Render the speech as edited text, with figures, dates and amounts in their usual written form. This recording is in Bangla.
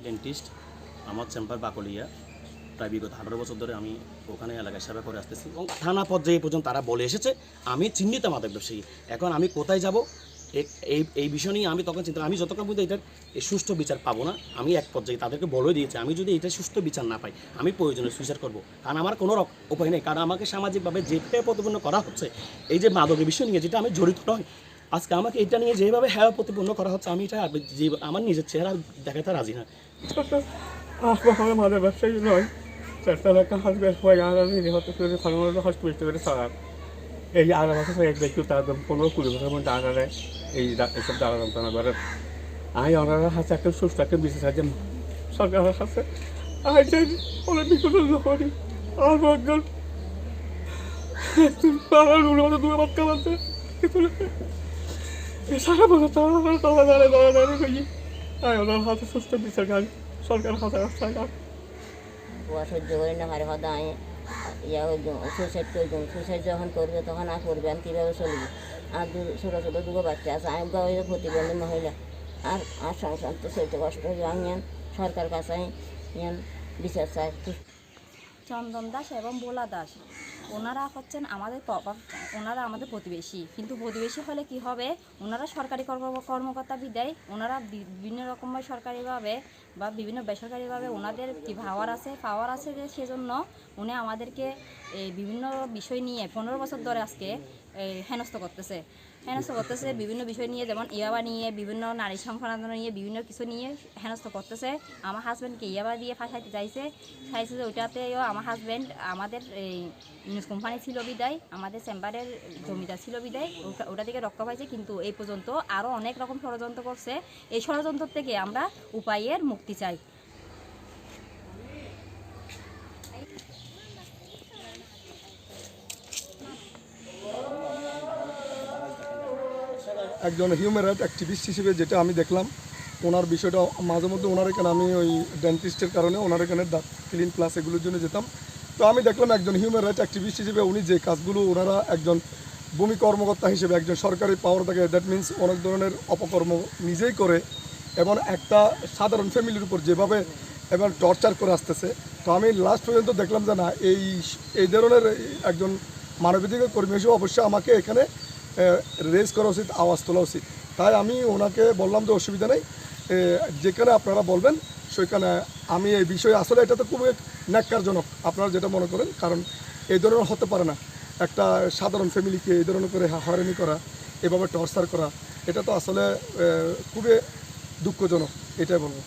ডেন্টিস্ট। আমার চেম্বার বাকলিয়া। প্রায় বিগত 18 বছর ধরে আমি ওখানে এলাকায় সেবা করে আসতেছি এবং থানা পর্যায়ে পর্যন্ত তারা বলে এসেছে আমি চিহ্নিত মাদক ব্যবসায়ী। এখন আমি কোথায় যাব এই বিষয় নিয়ে আমি তখন চিন্তা, আমি যতক্ষণ পর্যন্ত এটার সুষ্ঠু বিচার পাবো না, আমি এক পর্যায়ে তাদেরকে বলে দিয়েছি আমি যদি এটা সুষ্ঠু বিচার না পাই আমি প্রয়োজনে সুইসাইড করবো। কারণ আমার কোনো উপায় নেই, কারণ আমাকে সামাজিকভাবে যেটা প্রতিপন্ন করা হচ্ছে এই যে মাদকের বিষয় নিয়ে যেটা আমি জড়িত নয়, আজকে আমাকে এটা নিয়ে যেভাবে হেয় প্রতিপন্ন করা হচ্ছে আমি এটা আমার নিজের চেহারা দেখাতে রাজি না। আমার মাদক ব্যবসায়ী নয়, চেষ্টা একটা হসপিটাল সারা এই 18 বছর এক ব্যক্তি তার 15-20 বছরের মধ্যে আনারে এইসব দ্বারা যন্ত্রণা করে। আমি ওনারা কাছে একটা সুস্থ একটা বিশেষ আছে সরকারের কাছে অনেক বিপদ করি। আর একজন দুটো বাচ্চা আছে সারা বছর তারা দাঁড়িয়ে আমি ওনার হাতে সুস্থ বিচার গাড়ি সরকারের হাতে রাস্তায় কুয়া সহ্য করি না হারে হদা আমি সুইসাইড করবেন, সুইসাইড যখন করবে তখন আর করবে আমি কীভাবে চলবো। আর ছোটো ছোটো দুটো বাচ্চা আছে, আমি গাঁয়ে প্রতিবন্ধী মহিলা, আর সংসার তো চলতে কষ্ট হয়ে আমি সরকার কাছে বিচার চাই। চন্দন দাস এবং বোলা দাস ওনারা হচ্ছেন ওনারা আমাদের প্রতিবেশী, কিন্তু প্রতিবেশী হলে কি হবে, ওনারা সরকারি কর্মকর্তা বিদায় ওনারা বিভিন্ন রকমভাবে সরকারিভাবে বা বিভিন্ন বেসরকারিভাবে ওনাদের কি পাওয়ার আছে যে সেজন্য উনি আমাদেরকে বিভিন্ন বিষয় নিয়ে 15 বছর ধরে আজকে হেনস্থ করতেছে বিভিন্ন বিষয় নিয়ে, যেমন ইয়াবা নিয়ে, বিভিন্ন নারী সংখ্যালঘন নিয়ে, বিভিন্ন কিছু নিয়ে হেনস্থ করতেছে। আমার হাজব্যান্ডকে ইয়াবা দিয়ে ফাঁসাইতে চাইছে যে ওইটাতেও আমার হাজব্যান্ড আমাদের এই নিউজ কোম্পানি ছিল বিদায়, আমাদের চেম্বারের জমিদার ছিল বিদায় ওটা থেকে রক্ষা পাইছে, কিন্তু এই পর্যন্ত আরও অনেক রকম ষড়যন্ত্র করছে। এই ষড়যন্ত্র থেকে আমরা উপায়ের মুক্তি চাই। একজন হিউম্যান রাইট অ্যাক্টিভিস্ট হিসেবে যেটা আমি দেখলাম, ওনার বিষয়টা মাঝে মধ্যে ওনার এখানে আমি ওই ডেন্টিস্টের কারণে ওনার এখানে ক্লিন প্লাস এগুলোর জন্য যেতাম। তো আমি দেখলাম একজন হিউম্যান রাইট অ্যাক্টিভিস্ট হিসেবে উনি যে কাজগুলো ওনারা একজন ভূমি কর্মকর্তা হিসেবে একজন সরকারি পাওয়ার থাকে, দ্যাট মিনস অনেক ধরনের অপকর্ম নিজেই করে এবং একটা সাধারণ ফ্যামিলির উপর যেভাবে এবার টর্চার করে আসতেছে। তো আমি লাস্ট পর্যন্ত দেখলাম যে না, এই ধরনের একজন মানবাধিকার কর্মী হিসেবে অবশ্যই আমাকে এখানে রেজ করা উচিত, আওয়াজ তোলা উচিত। তাই আমি ওনাকে বললাম যে অসুবিধা নেই, যেখানে আপনারা বলবেন সেখানে আমি এই বিষয়ে আসলে এটা তো খুবই ন্যাক্কারজনক আপনারা যেটা মনে করেন, কারণ এই ধরনের হতে পারে না। একটা সাধারণ ফ্যামিলিকে এই ধরনের করে হয়রানি করা, এভাবে টর্চার করা, এটা তো আসলে খুবই দুঃখজনক, এটাই বলবো।